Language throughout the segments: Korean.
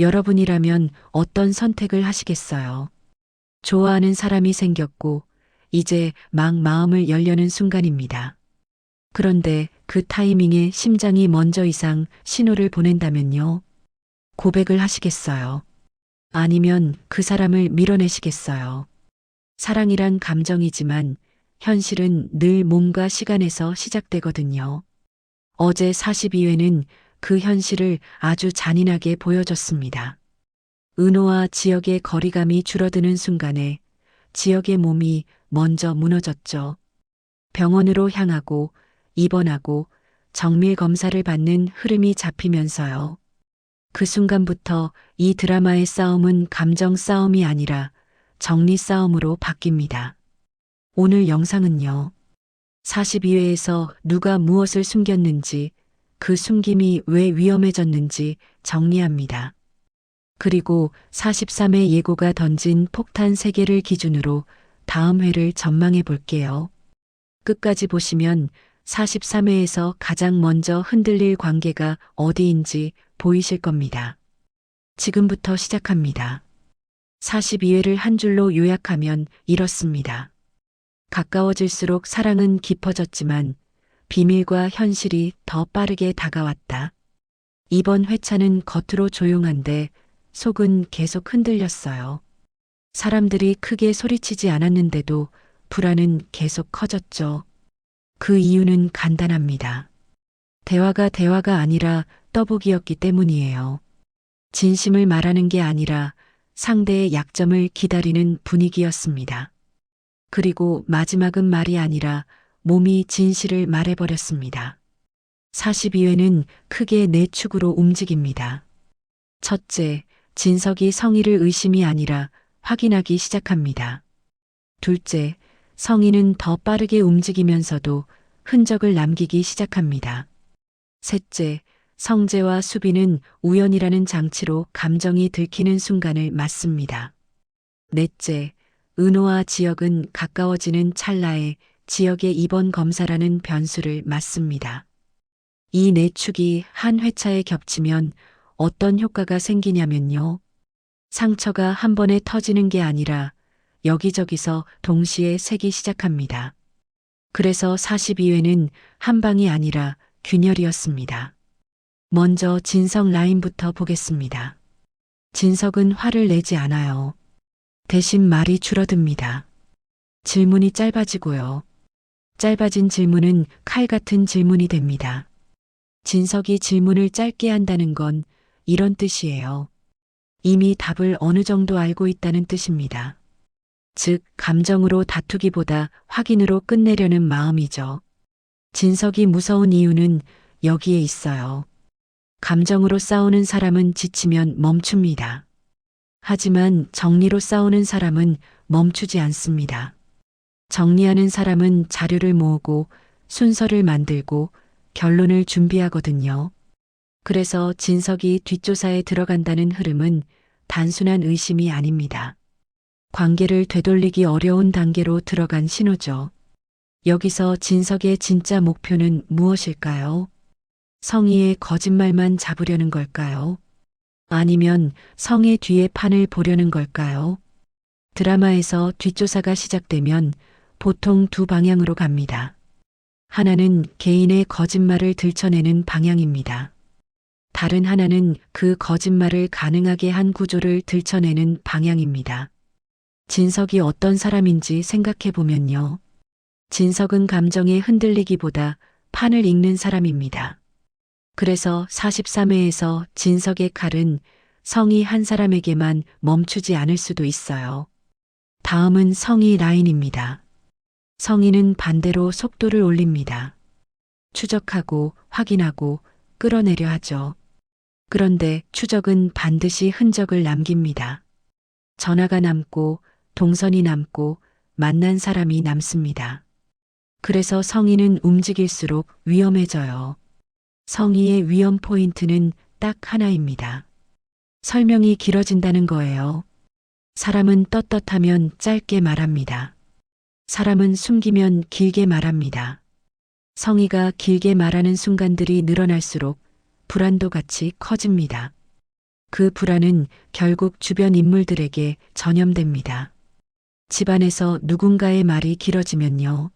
여러분이라면 어떤 선택을 하시겠어요? 좋아하는 사람이 생겼고, 이제 막 마음을 열려는 순간입니다. 그런데 그 타이밍에 심장이 먼저 이상 신호를 보낸다면요? 고백을 하시겠어요? 아니면 그 사람을 밀어내시겠어요? 사랑이란 감정이지만 현실은 늘 몸과 시간에서 시작되거든요. 어제 42회는 그 현실을 아주 잔인하게 보여줬습니다. 은호와 지역의 거리감이 줄어드는 순간에 지역의 몸이 먼저 무너졌죠. 병원으로 향하고 입원하고 정밀 검사를 받는 흐름이 잡히면서요. 그 순간부터 이 드라마의 싸움은 감정 싸움이 아니라 정리 싸움으로 바뀝니다. 오늘 영상은요. 42회에서 누가 무엇을 숨겼는지, 그 숨김이 왜 위험해졌는지 정리합니다. 그리고 43회 예고가 던진 폭탄 3개를 기준으로 다음 회를 전망해 볼게요. 끝까지 보시면 43회에서 가장 먼저 흔들릴 관계가 어디인지 보이실 겁니다. 지금부터 시작합니다. 42회를 한 줄로 요약하면 이렇습니다. 가까워질수록 사랑은 깊어졌지만 비밀과 현실이 더 빠르게 다가왔다. 이번 회차는 겉으로 조용한데 속은 계속 흔들렸어요. 사람들이 크게 소리치지 않았는데도 불안은 계속 커졌죠. 그 이유는 간단합니다. 대화가 아니라 떠보기였기 때문이에요. 진심을 말하는 게 아니라 상대의 약점을 기다리는 분위기였습니다. 그리고 마지막은 말이 아니라 몸이 진실을 말해버렸습니다. 42회는 크게 네 축으로 움직입니다. 첫째, 진석이 성희를 의심이 아니라 확인하기 시작합니다. 둘째, 성희는 더 빠르게 움직이면서도 흔적을 남기기 시작합니다. 셋째, 성재와 수빈은 우연이라는 장치로 감정이 들키는 순간을 맞습니다. 넷째, 은호와 지역은 가까워지는 찰나에 지역의 입원 검사라는 변수를 맞습니다. 이 네 축이 한 회차에 겹치면 어떤 효과가 생기냐면요. 상처가 한 번에 터지는 게 아니라 여기저기서 동시에 새기 시작합니다. 그래서 42회는 한 방이 아니라 균열이었습니다. 먼저 진석 라인부터 보겠습니다. 진석은 화를 내지 않아요. 대신 말이 줄어듭니다. 질문이 짧아지고요. 짧아진 질문은 칼 같은 질문이 됩니다. 진석이 질문을 짧게 한다는 건 이런 뜻이에요. 이미 답을 어느 정도 알고 있다는 뜻입니다. 즉, 감정으로 다투기보다 확인으로 끝내려는 마음이죠. 진석이 무서운 이유는 여기에 있어요. 감정으로 싸우는 사람은 지치면 멈춥니다. 하지만 정리로 싸우는 사람은 멈추지 않습니다. 정리하는 사람은 자료를 모으고 순서를 만들고 결론을 준비하거든요. 그래서 진석이 뒷조사에 들어간다는 흐름은 단순한 의심이 아닙니다. 관계를 되돌리기 어려운 단계로 들어간 신호죠. 여기서 진석의 진짜 목표는 무엇일까요? 성희의 거짓말만 잡으려는 걸까요? 아니면 성의 뒤에 판을 보려는 걸까요? 드라마에서 뒷조사가 시작되면 보통 두 방향으로 갑니다. 하나는 개인의 거짓말을 들춰내는 방향입니다. 다른 하나는 그 거짓말을 가능하게 한 구조를 들춰내는 방향입니다. 진석이 어떤 사람인지 생각해 보면요. 진석은 감정에 흔들리기보다 판을 읽는 사람입니다. 그래서 43회에서 진석의 칼은 성희 한 사람에게만 멈추지 않을 수도 있어요. 다음은 성희 라인입니다. 성희는 반대로 속도를 올립니다. 추적하고 확인하고 끌어내려 하죠. 그런데 추적은 반드시 흔적을 남깁니다. 전화가 남고 동선이 남고 만난 사람이 남습니다. 그래서 성희는 움직일수록 위험해져요. 성희의 위험 포인트는 딱 하나입니다. 설명이 길어진다는 거예요. 사람은 떳떳하면 짧게 말합니다. 사람은 숨기면 길게 말합니다. 성희가 길게 말하는 순간들이 늘어날수록 불안도 같이 커집니다. 그 불안은 결국 주변 인물들에게 전염됩니다. 집안에서 누군가의 말이 길어지면요.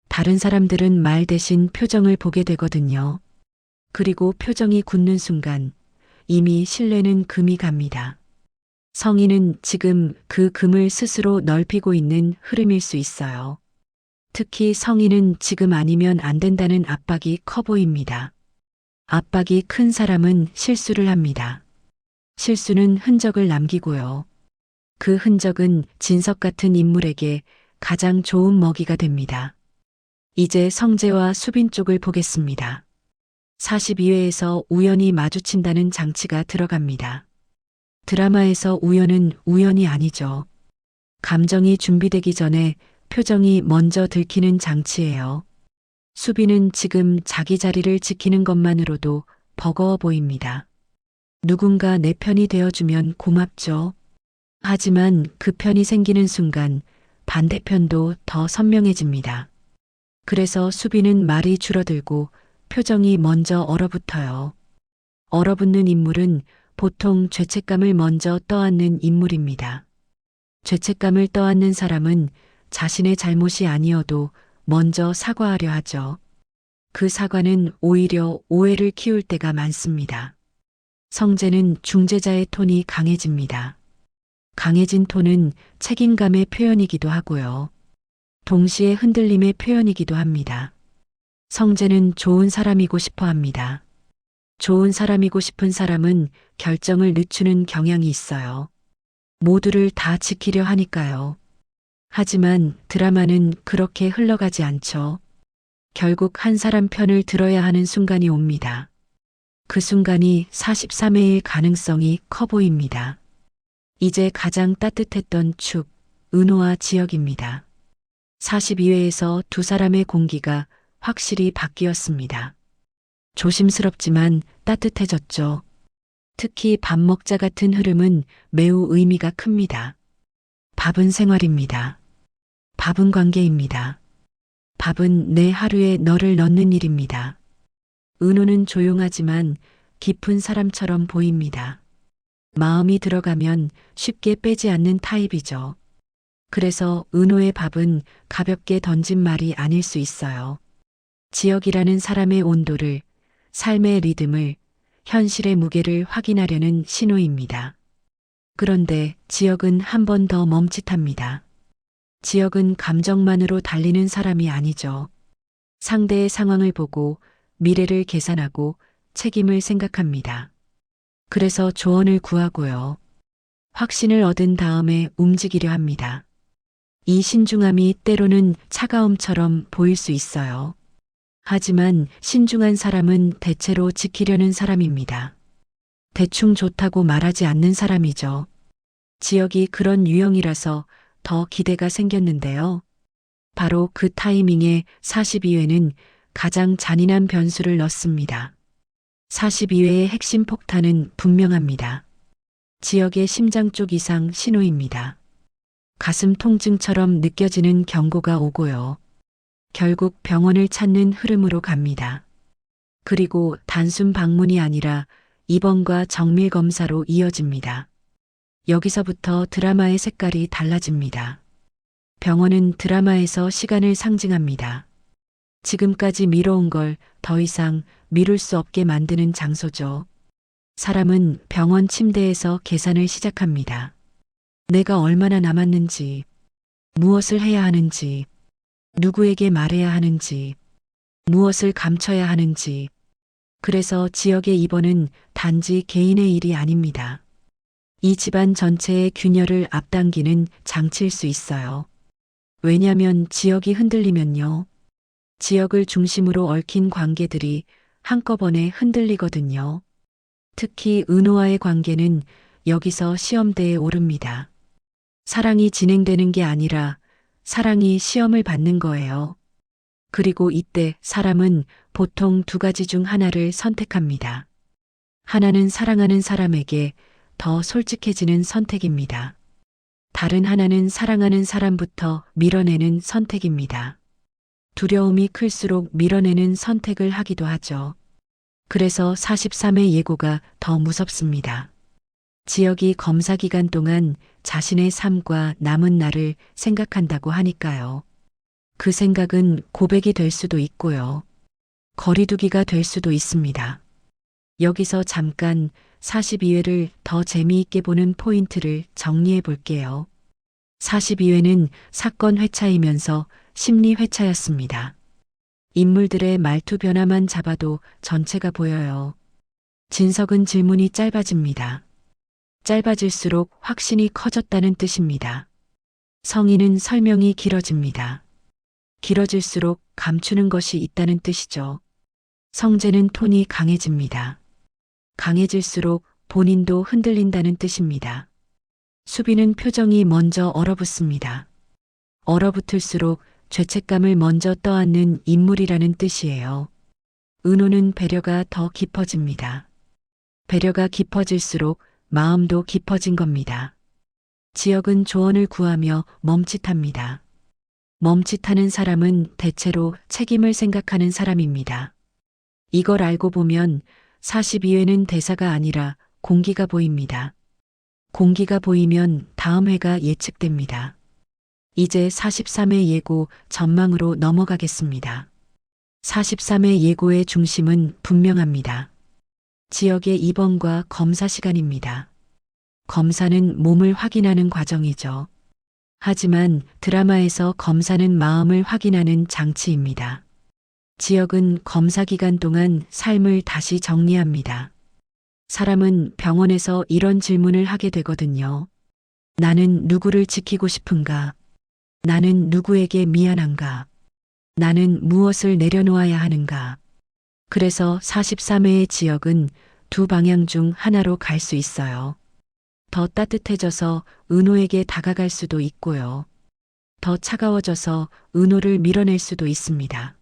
다른 사람들은 말 대신 표정을 보게 되거든요. 그리고 표정이 굳는 순간 이미 신뢰는 금이 갑니다. 성인은 지금 그 금을 스스로 넓히고 있는 흐름일 수 있어요. 특히 성인은 지금 아니면 안 된다는 압박이 커 보입니다. 압박이 큰 사람은 실수를 합니다. 실수는 흔적을 남기고요. 그 흔적은 진석 같은 인물에게 가장 좋은 먹이가 됩니다. 이제 성재와 수빈 쪽을 보겠습니다. 42회에서 우연히 마주친다는 장치가 들어갑니다. 드라마에서 우연은 우연이 아니죠. 감정이 준비되기 전에 표정이 먼저 들키는 장치예요. 수빈은 지금 자기 자리를 지키는 것만으로도 버거워 보입니다. 누군가 내 편이 되어주면 고맙죠. 하지만 그 편이 생기는 순간 반대편도 더 선명해집니다. 그래서 수빈은 말이 줄어들고 표정이 먼저 얼어붙어요. 얼어붙는 인물은 보통 죄책감을 먼저 떠안는 인물입니다. 죄책감을 떠안는 사람은 자신의 잘못이 아니어도 먼저 사과하려 하죠. 그 사과는 오히려 오해를 키울 때가 많습니다. 성재는 중재자의 톤이 강해집니다. 강해진 톤은 책임감의 표현이기도 하고요. 동시에 흔들림의 표현이기도 합니다. 성재는 좋은 사람이고 싶어 합니다. 좋은 사람이고 싶은 사람은 결정을 늦추는 경향이 있어요. 모두를 다 지키려 하니까요. 하지만 드라마는 그렇게 흘러가지 않죠. 결국 한 사람 편을 들어야 하는 순간이 옵니다. 그 순간이 43회일 가능성이 커 보입니다. 이제 가장 따뜻했던 축, 은호와 지혁입니다. 42회에서 두 사람의 공기가 확실히 바뀌었습니다. 조심스럽지만 따뜻해졌죠. 특히 밥 먹자 같은 흐름은 매우 의미가 큽니다. 밥은 생활입니다. 밥은 관계입니다. 밥은 내 하루에 너를 넣는 일입니다. 은호는 조용하지만 깊은 사람처럼 보입니다. 마음이 들어가면 쉽게 빼지 않는 타입이죠. 그래서 은호의 밥은 가볍게 던진 말이 아닐 수 있어요. 지역이라는 사람의 온도를, 삶의 리듬을, 현실의 무게를 확인하려는 신호입니다. 그런데 지역은 한 번 더 멈칫합니다. 지역은 감정만으로 달리는 사람이 아니죠. 상대의 상황을 보고 미래를 계산하고 책임을 생각합니다. 그래서 조언을 구하고요. 확신을 얻은 다음에 움직이려 합니다. 이 신중함이 때로는 차가움처럼 보일 수 있어요. 하지만 신중한 사람은 대체로 지키려는 사람입니다. 대충 좋다고 말하지 않는 사람이죠. 지역이 그런 유형이라서 더 기대가 생겼는데요. 바로 그 타이밍에 42회는 가장 잔인한 변수를 넣습니다. 42회의 핵심 폭탄은 분명합니다. 지역의 심장 쪽 이상 신호입니다. 가슴 통증처럼 느껴지는 경고가 오고요. 결국 병원을 찾는 흐름으로 갑니다. 그리고 단순 방문이 아니라 입원과 정밀 검사로 이어집니다. 여기서부터 드라마의 색깔이 달라집니다. 병원은 드라마에서 시간을 상징합니다. 지금까지 미뤄온 걸 더 이상 미룰 수 없게 만드는 장소죠. 사람은 병원 침대에서 계산을 시작합니다. 내가 얼마나 남았는지, 무엇을 해야 하는지, 누구에게 말해야 하는지, 무엇을 감춰야 하는지. 그래서 지역의 입원은 단지 개인의 일이 아닙니다. 이 집안 전체의 균열을 앞당기는 장치일 수 있어요. 왜냐하면 지역이 흔들리면요. 지역을 중심으로 얽힌 관계들이 한꺼번에 흔들리거든요. 특히 은호와의 관계는 여기서 시험대에 오릅니다. 사랑이 진행되는 게 아니라 사랑이 시험을 받는 거예요. 그리고 이때 사람은 보통 두 가지 중 하나를 선택합니다. 하나는 사랑하는 사람에게 더 솔직해지는 선택입니다. 다른 하나는 사랑하는 사람부터 밀어내는 선택입니다. 두려움이 클수록 밀어내는 선택을 하기도 하죠. 그래서 43회 예고가 더 무섭습니다. 지역이 검사 기간 동안 자신의 삶과 남은 날을 생각한다고 하니까요. 그 생각은 고백이 될 수도 있고요. 거리두기가 될 수도 있습니다. 여기서 잠깐 42회를 더 재미있게 보는 포인트를 정리해 볼게요. 42회는 사건 회차이면서 심리 회차였습니다. 인물들의 말투 변화만 잡아도 전체가 보여요. 진석은 질문이 짧아집니다. 짧아질수록 확신이 커졌다는 뜻입니다. 성인은 설명이 길어집니다. 길어질수록 감추는 것이 있다는 뜻이죠. 성재는 톤이 강해집니다. 강해질수록 본인도 흔들린다는 뜻입니다. 수비는 표정이 먼저 얼어붙습니다. 얼어붙을수록 죄책감을 먼저 떠안는 인물이라는 뜻이에요. 은호는 배려가 더 깊어집니다. 배려가 깊어질수록 마음도 깊어진 겁니다. 지역은 조언을 구하며 멈칫합니다. 멈칫하는 사람은 대체로 책임을 생각하는 사람입니다. 이걸 알고 보면 42회는 대사가 아니라 공기가 보입니다. 공기가 보이면 다음 회가 예측됩니다. 이제 43회 예고 전망으로 넘어가겠습니다. 43회 예고의 중심은 분명합니다. 지역의 입원과 검사 시간입니다. 검사는 몸을 확인하는 과정이죠. 하지만 드라마에서 검사는 마음을 확인하는 장치입니다. 지역은 검사 기간 동안 삶을 다시 정리합니다. 사람은 병원에서 이런 질문을 하게 되거든요. 나는 누구를 지키고 싶은가? 나는 누구에게 미안한가? 나는 무엇을 내려놓아야 하는가? 그래서 43회의 지역은 두 방향 중 하나로 갈 수 있어요. 더 따뜻해져서 은호에게 다가갈 수도 있고요. 더 차가워져서 은호를 밀어낼 수도 있습니다.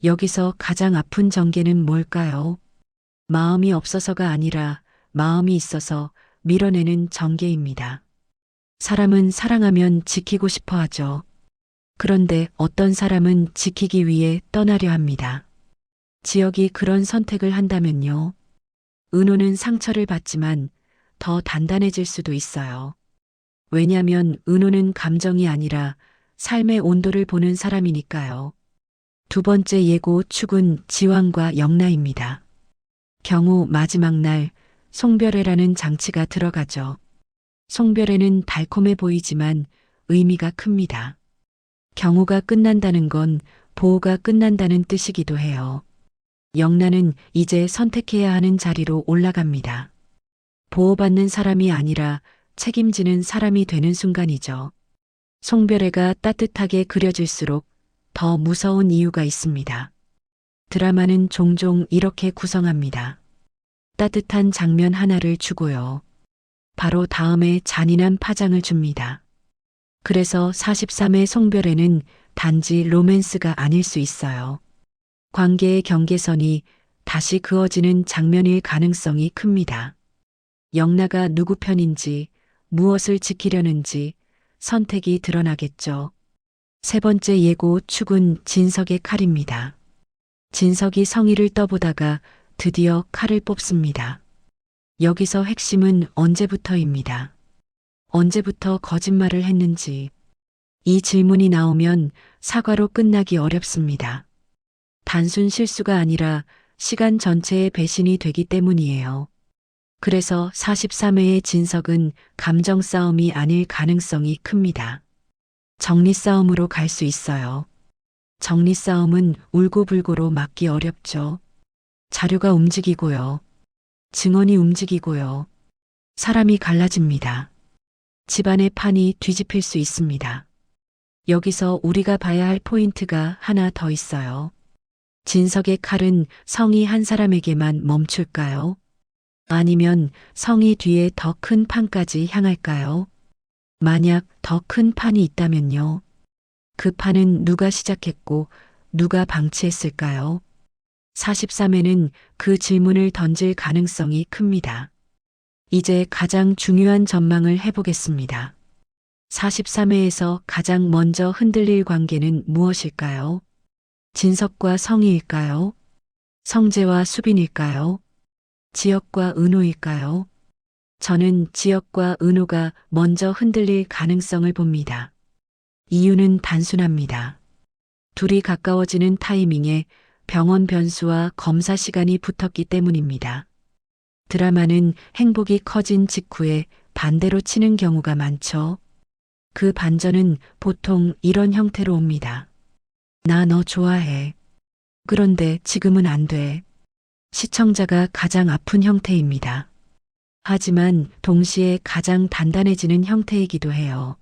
여기서 가장 아픈 전개는 뭘까요? 마음이 없어서가 아니라 마음이 있어서 밀어내는 전개입니다. 사람은 사랑하면 지키고 싶어 하죠. 그런데 어떤 사람은 지키기 위해 떠나려 합니다. 지역이 그런 선택을 한다면요. 은호는 상처를 받지만 더 단단해질 수도 있어요. 왜냐면 은호는 감정이 아니라 삶의 온도를 보는 사람이니까요. 두 번째 예고 축은 지왕과 영라입니다. 경우 마지막 날 송별회라는 장치가 들어가죠. 송별회는 달콤해 보이지만 의미가 큽니다. 경우가 끝난다는 건 보호가 끝난다는 뜻이기도 해요. 영란은 이제 선택해야 하는 자리로 올라갑니다. 보호받는 사람이 아니라 책임지는 사람이 되는 순간이죠. 송별회가 따뜻하게 그려질수록 더 무서운 이유가 있습니다. 드라마는 종종 이렇게 구성합니다. 따뜻한 장면 하나를 주고요. 바로 다음에 잔인한 파장을 줍니다. 그래서 43회 송별회는 단지 로맨스가 아닐 수 있어요. 관계의 경계선이 다시 그어지는 장면일 가능성이 큽니다. 영라가 누구 편인지, 무엇을 지키려는지 선택이 드러나겠죠. 세 번째 예고 축은 진석의 칼입니다. 진석이 성의를 떠보다가 드디어 칼을 뽑습니다. 여기서 핵심은 언제부터입니다. 언제부터 거짓말을 했는지. 이 질문이 나오면 사과로 끝나기 어렵습니다. 단순 실수가 아니라 시간 전체의 배신이 되기 때문이에요. 그래서 43회의 진석은 감정 싸움이 아닐 가능성이 큽니다. 정리 싸움으로 갈 수 있어요. 정리 싸움은 울고불고로 막기 어렵죠. 자료가 움직이고요. 증언이 움직이고요. 사람이 갈라집니다. 집안의 판이 뒤집힐 수 있습니다. 여기서 우리가 봐야 할 포인트가 하나 더 있어요. 진석의 칼은 성이 한 사람에게만 멈출까요? 아니면 성이 뒤에 더 큰 판까지 향할까요? 만약 더 큰 판이 있다면요. 그 판은 누가 시작했고 누가 방치했을까요? 43회는 그 질문을 던질 가능성이 큽니다. 이제 가장 중요한 전망을 해보겠습니다. 43회에서 가장 먼저 흔들릴 관계는 무엇일까요? 진석과 성희일까요? 성재와 수빈일까요? 지역과 은호일까요? 저는 지역과 은호가 먼저 흔들릴 가능성을 봅니다. 이유는 단순합니다. 둘이 가까워지는 타이밍에 병원 변수와 검사 시간이 붙었기 때문입니다. 드라마는 행복이 커진 직후에 반대로 치는 경우가 많죠. 그 반전은 보통 이런 형태로 옵니다. 나 너 좋아해. 그런데 지금은 안 돼. 시청자가 가장 아픈 형태입니다. 하지만 동시에 가장 단단해지는 형태이기도 해요.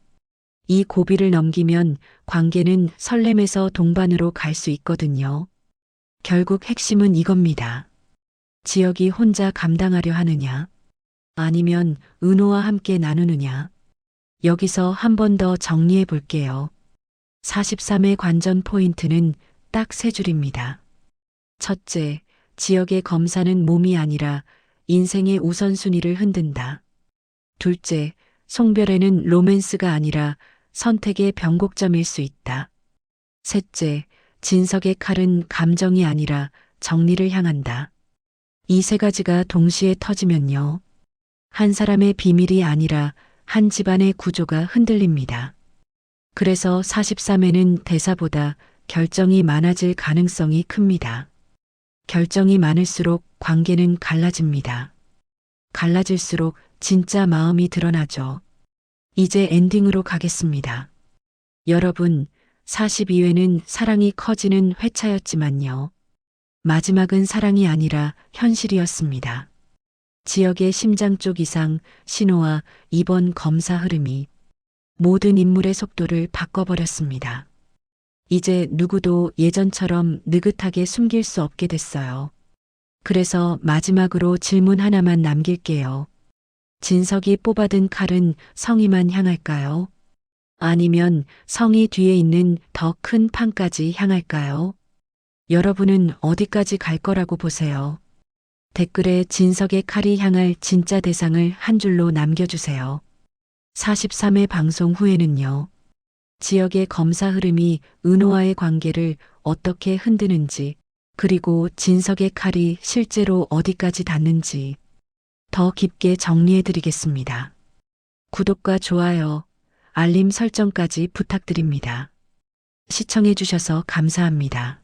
이 고비를 넘기면 관계는 설렘에서 동반으로 갈 수 있거든요. 결국 핵심은 이겁니다. 지역이 혼자 감당하려 하느냐, 아니면 은호와 함께 나누느냐. 여기서 한 번 더 정리해 볼게요. 43의 관전 포인트는 딱 세 줄입니다. 첫째, 지역의 검사는 몸이 아니라 인생의 우선순위를 흔든다. 둘째, 송별회는 로맨스가 아니라 선택의 변곡점일 수 있다. 셋째, 진석의 칼은 감정이 아니라 정리를 향한다. 이 세 가지가 동시에 터지면요. 한 사람의 비밀이 아니라 한 집안의 구조가 흔들립니다. 그래서 43회는 대사보다 결정이 많아질 가능성이 큽니다. 결정이 많을수록 관계는 갈라집니다. 갈라질수록 진짜 마음이 드러나죠. 이제 엔딩으로 가겠습니다. 여러분, 42회는 사랑이 커지는 회차였지만요. 마지막은 사랑이 아니라 현실이었습니다. 지역의 심장 쪽 이상, 신호와 이번 검사 흐름이 모든 인물의 속도를 바꿔버렸습니다. 이제 누구도 예전처럼 느긋하게 숨길 수 없게 됐어요. 그래서 마지막으로 질문 하나만 남길게요. 진석이 뽑아든 칼은 성희만 향할까요? 아니면 성희 뒤에 있는 더 큰 판까지 향할까요? 여러분은 어디까지 갈 거라고 보세요? 댓글에 진석의 칼이 향할 진짜 대상을 한 줄로 남겨주세요. 43회 방송 후에는요. 지역의 검사 흐름이 은호와의 관계를 어떻게 흔드는지, 그리고 진석의 칼이 실제로 어디까지 닿는지 더 깊게 정리해드리겠습니다. 구독과 좋아요, 알림 설정까지 부탁드립니다. 시청해주셔서 감사합니다.